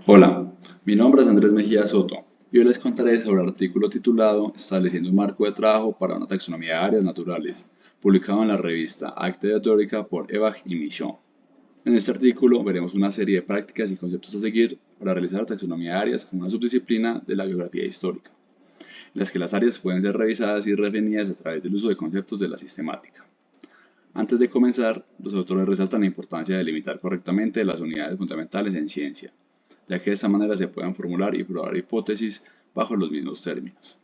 Hola, mi nombre es Andrés Mejía Soto y hoy les contaré sobre el artículo titulado Estableciendo un marco de trabajo para una taxonomía de áreas naturales, publicado en la revista Acte de Teórica por Ebag y Michaud. En este artículo veremos una serie de prácticas y conceptos a seguir para realizar la taxonomía de áreas como una subdisciplina de la biografía histórica, en las que las áreas pueden ser revisadas y redefinidas a través del uso de conceptos de la sistemática. Antes de comenzar, los autores resaltan la importancia de delimitar correctamente las unidades fundamentales en ciencia, ya que de esta manera se pueden formular y probar hipótesis bajo los mismos términos.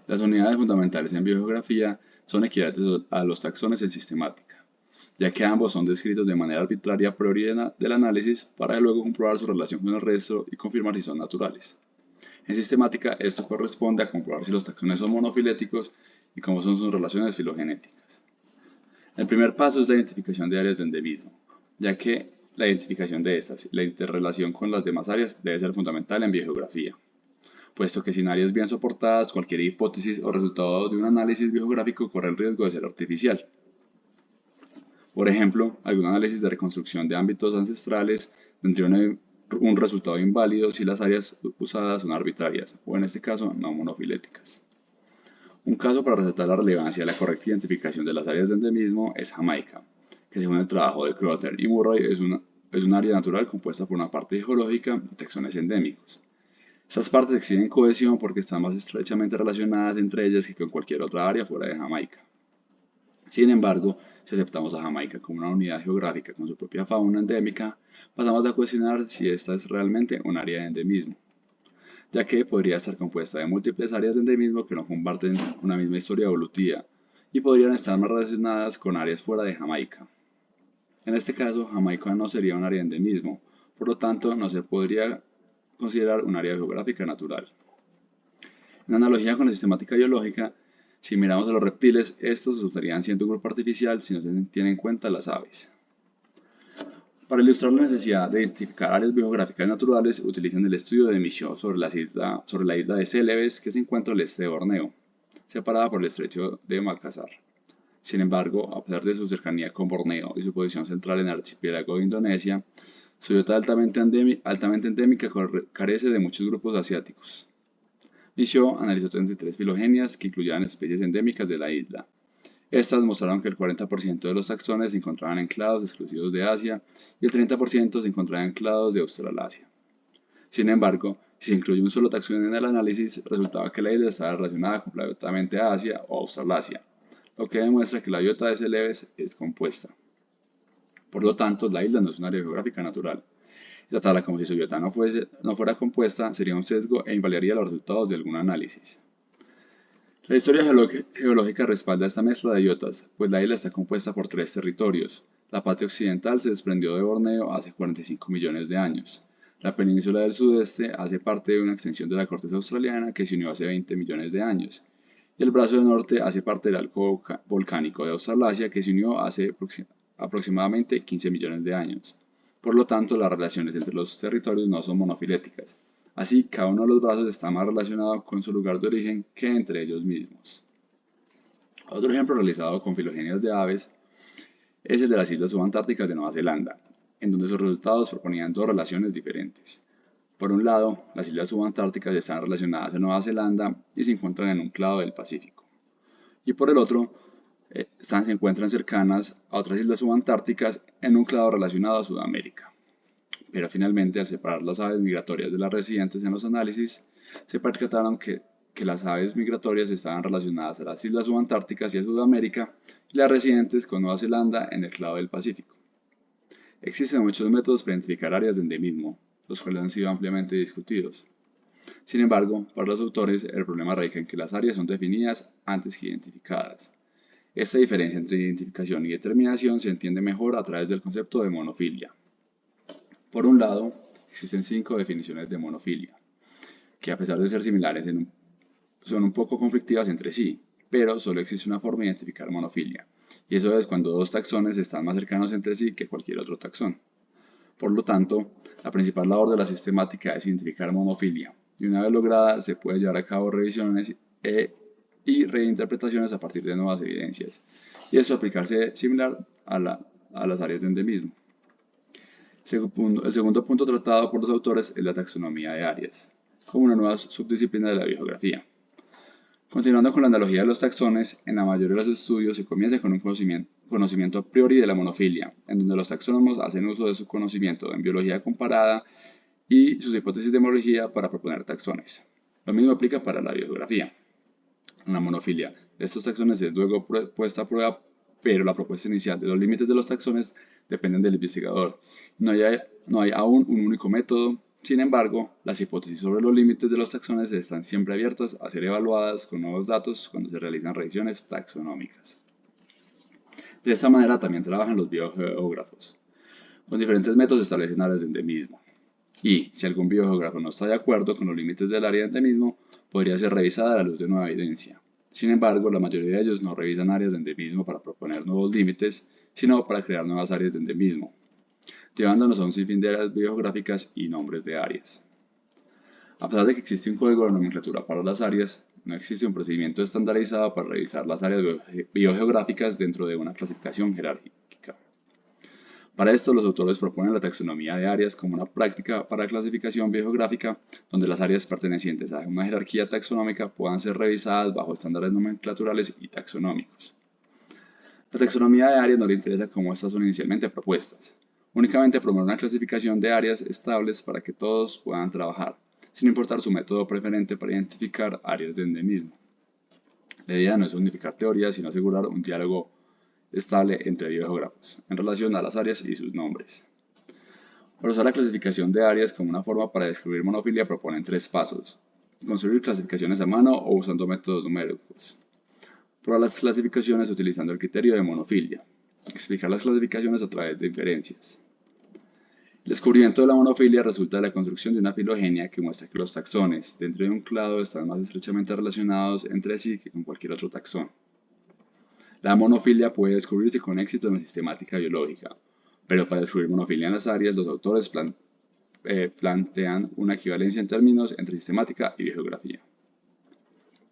Las unidades fundamentales en biogeografía son equivalentes a los taxones en sistemática, ya que ambos son descritos de manera arbitraria a priori del análisis para luego comprobar su relación con el resto y confirmar si son naturales. En sistemática, esto corresponde a comprobar si los taxones son monofiléticos y cómo son sus relaciones filogenéticas. El primer paso es la identificación de áreas de endemismo, ya que la identificación de estas y la interrelación con las demás áreas debe ser fundamental en biogeografía, puesto que sin áreas bien soportadas, cualquier hipótesis o resultado de un análisis biogeográfico corre el riesgo de ser artificial. Por ejemplo, algún análisis de reconstrucción de ámbitos ancestrales tendría un resultado inválido si las áreas usadas son arbitrarias, o en este caso no monofiléticas. Un caso para resaltar la relevancia de la correcta identificación de las áreas de endemismo es Jamaica, que según el trabajo de Crowther y Murray es un área natural compuesta por una parte geológica y taxones endémicos. Estas partes exhiben cohesión porque están más estrechamente relacionadas entre ellas que con cualquier otra área fuera de Jamaica. Sin embargo, si aceptamos a Jamaica como una unidad geográfica con su propia fauna endémica, pasamos a cuestionar si esta es realmente un área de endemismo, ya que podría estar compuesta de múltiples áreas de endemismo que no comparten una misma historia evolutiva y podrían estar más relacionadas con áreas fuera de Jamaica. En este caso, Jamaica no sería un área de endemismo, por lo tanto no se podría considerar un área geográfica natural. En analogía con la sistemática biológica, si miramos a los reptiles, estos estarían siendo un grupo artificial si no se tienen en cuenta las aves. Para ilustrar la necesidad de identificar áreas biogeográficas naturales, utilizan el estudio de Michaud sobre la isla de Celebes que se encuentra al este de Borneo, separada por el estrecho de Makassar. Sin embargo, a pesar de su cercanía con Borneo y su posición central en el archipiélago de Indonesia, su biota altamente endémica carece de muchos grupos asiáticos. Michaud analizó 33 filogenias que incluían especies endémicas de la isla. Estas mostraron que el 40% de los taxones se encontraban en clados exclusivos de Asia y el 30% se encontraban en clados de Australasia. Sin embargo, si se incluye un solo taxón en el análisis, resultaba que la isla estaba relacionada completamente a Asia o Australasia, lo que demuestra que la biota de Celebes es compuesta. Por lo tanto, la isla no es un área geográfica natural. Tratarla como si su biota no fuera compuesta sería un sesgo e invalidaría los resultados de algún análisis. La historia geológica respalda esta mezcla de biotas, pues la isla está compuesta por tres territorios. La parte occidental se desprendió de Borneo hace 45 millones de años. La península del sudeste hace parte de una extensión de la corteza australiana que se unió hace 20 millones de años. Y el brazo del norte hace parte del arco volcánico de Australasia que se unió hace aproximadamente 15 millones de años. Por lo tanto, las relaciones entre los territorios no son monofiléticas. Así, cada uno de los brazos está más relacionado con su lugar de origen que entre ellos mismos. Otro ejemplo realizado con filogenias de aves es el de las islas subantárticas de Nueva Zelanda, en donde sus resultados proponían dos relaciones diferentes. Por un lado, las islas subantárticas están relacionadas a Nueva Zelanda y se encuentran en un clado del Pacífico. Y por el otro, se encuentran cercanas a otras islas subantárticas en un clado relacionado a Sudamérica. Pero finalmente, al separar las aves migratorias de las residentes en los análisis, se percataron que las aves migratorias estaban relacionadas a las islas subantárticas y a Sudamérica, y las residentes con Nueva Zelanda en el clado del Pacífico. Existen muchos métodos para identificar áreas de endemismo, los cuales han sido ampliamente discutidos. Sin embargo, para los autores, el problema radica en que las áreas son definidas antes que identificadas. Esta diferencia entre identificación y determinación se entiende mejor a través del concepto de monofilia. Por un lado, existen 5 definiciones de monofilia, que a pesar de ser similares son un poco conflictivas entre sí, pero solo existe una forma de identificar monofilia, y eso es cuando dos taxones están más cercanos entre sí que cualquier otro taxón. Por lo tanto, la principal labor de la sistemática es identificar monofilia, y una vez lograda se puede llevar a cabo revisiones y reinterpretaciones a partir de nuevas evidencias, y eso aplicarse similar a las áreas de endemismo. El segundo punto tratado por los autores es la taxonomía de áreas, como una nueva subdisciplina de la biogeografía. Continuando con la analogía de los taxones, en la mayoría de los estudios se comienza con un conocimiento a priori de la monofilia, en donde los taxónomos hacen uso de su conocimiento en biología comparada y sus hipótesis de homología para proponer taxones. Lo mismo aplica para la biogeografía. La monofilia de estos taxones es luego puesta a prueba, pero la propuesta inicial de los límites de los taxones dependen del investigador. No hay aún un único método. Sin embargo, las hipótesis sobre los límites de los taxones están siempre abiertas a ser evaluadas con nuevos datos cuando se realizan revisiones taxonómicas. De esta manera también trabajan los biogeógrafos. Con diferentes métodos establecen áreas de endemismo. Y, si algún biogeógrafo no está de acuerdo con los límites del área de endemismo, podría ser revisada a la luz de nueva evidencia. Sin embargo, la mayoría de ellos no revisan áreas de endemismo para proponer nuevos límites, sino para crear nuevas áreas de endemismo, llevándonos a un sinfín de áreas biogeográficas y nombres de áreas. A pesar de que existe un código de nomenclatura para las áreas, no existe un procedimiento estandarizado para revisar las áreas biogeográficas dentro de una clasificación jerárquica. Para esto, los autores proponen la taxonomía de áreas como una práctica para clasificación biogeográfica, donde las áreas pertenecientes a una jerarquía taxonómica puedan ser revisadas bajo estándares nomenclaturales y taxonómicos. La taxonomía de áreas no le interesa como estas son inicialmente propuestas. Únicamente promueve una clasificación de áreas estables para que todos puedan trabajar, sin importar su método preferente para identificar áreas de endemismo. La idea no es unificar teorías, sino asegurar un diálogo estable entre biogeógrafos en relación a las áreas y sus nombres. Para usar la clasificación de áreas como una forma para describir monofilia proponen 3 pasos: construir clasificaciones a mano o usando métodos numéricos, probar las clasificaciones utilizando el criterio de monofilia, explicar las clasificaciones a través de inferencias. El descubrimiento de la monofilia resulta de la construcción de una filogenia que muestra que los taxones dentro de un clado están más estrechamente relacionados entre sí que con cualquier otro taxón. La monofilia puede descubrirse con éxito en la sistemática biológica, pero para descubrir monofilia en las áreas, los autores plantean una equivalencia en términos entre sistemática y biogeografía.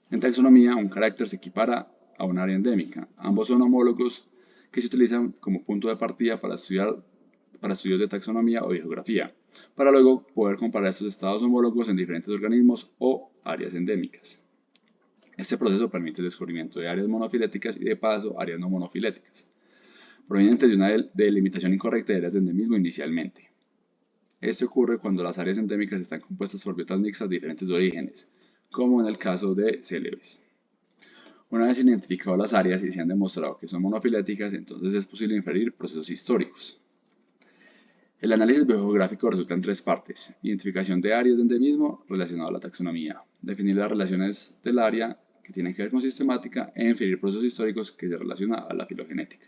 En taxonomía, un carácter se equipara a un área endémica. Ambos son homólogos que se utilizan como punto de partida para estudios de taxonomía o biogeografía, para luego poder comparar estos estados homólogos en diferentes organismos o áreas endémicas. Este proceso permite el descubrimiento de áreas monofiléticas y de paso áreas no monofiléticas, provenientes de una delimitación incorrecta de áreas de endemismo inicialmente. Esto ocurre cuando las áreas endémicas están compuestas por biotas mixtas de diferentes orígenes, como en el caso de Celebes. Una vez identificado las áreas y se han demostrado que son monofiléticas, entonces es posible inferir procesos históricos. El análisis biogeográfico resulta en 3 partes: identificación de áreas de endemismo relacionado a la taxonomía, definir las relaciones del área que tienen que ver con sistemática e inferir procesos históricos que se relacionan a la filogenética.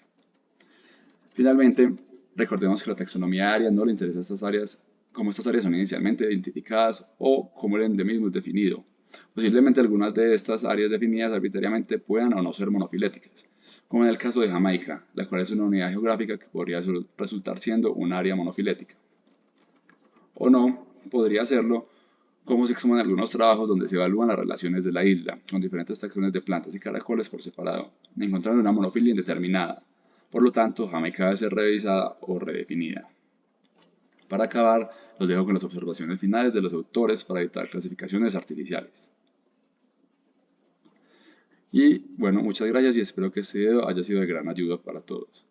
Finalmente, recordemos que la taxonomía de áreas no le interesa a estas áreas como estas áreas son inicialmente identificadas o cómo el endemismo es definido. Posiblemente algunas de estas áreas definidas arbitrariamente puedan o no ser monofiléticas, como en el caso de Jamaica, la cual es una unidad geográfica que podría resultar siendo un área monofilética. O no, podría serlo, como se exponen algunos trabajos donde se evalúan las relaciones de la isla, con diferentes taxones de plantas y caracoles por separado, encontrando una monofilia indeterminada. Por lo tanto, Jamaica debe ser revisada o redefinida. Para acabar, los dejo con las observaciones finales de los autores para evitar clasificaciones artificiales. Y bueno, muchas gracias y espero que este video haya sido de gran ayuda para todos.